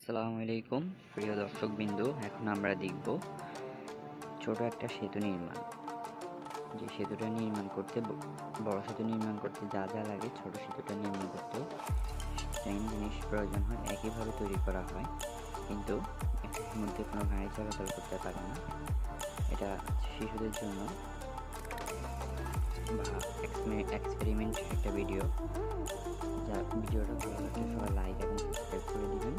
আসসালামু আলাইকুম প্রিয় দর্শকবৃন্দু, এখন আমরা দেখব ছোট একটা সেতু নির্মাণ। যে সেতুটা নির্মাণ করতে বড় সেতু নির্মাণ করতে যা যা লাগে ছোট সেতুটা নির্মাণ করতেও সেম জিনিস প্রয়োজন হয়, একইভাবে তৈরি করা হয়, কিন্তু এর মধ্যে কোনো গাড়ি চলাচল করতে পারে না। এটা শিশুদের জন্য বা এক্সপেরিমেন্টের একটা ভিডিও। যা ভিডিওটা ভালো লাগলে সবাই লাইক এবং সাবস্ক্রাইব করে দিবেন।